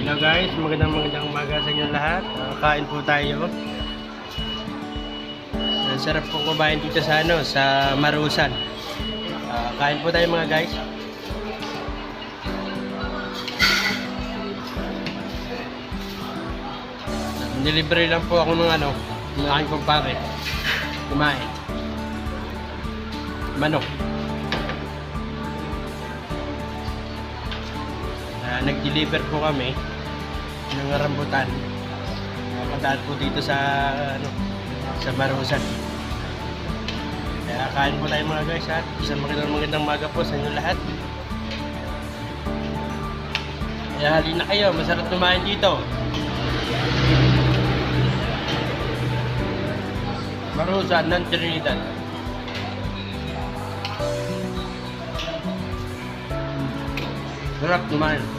Hello guys, magandang umaga sa inyo lahat. Kain po tayo. Ang sarap po kumain dito sa sa Marusan. Kain po tayo mga guys. Delivery lang po ako ng ng aking kumpare. Kumain. Manok. Nag-deliver po kami ng rambutan. Papuntaan po dito sa sa Marusan. Kaya kain po tayo mga guys ha. Isang magandang umaga po sa inyo lahat. Kaya halina kayo, masarap kumain dito. Marusan ng Trinidad. Sarap kumain.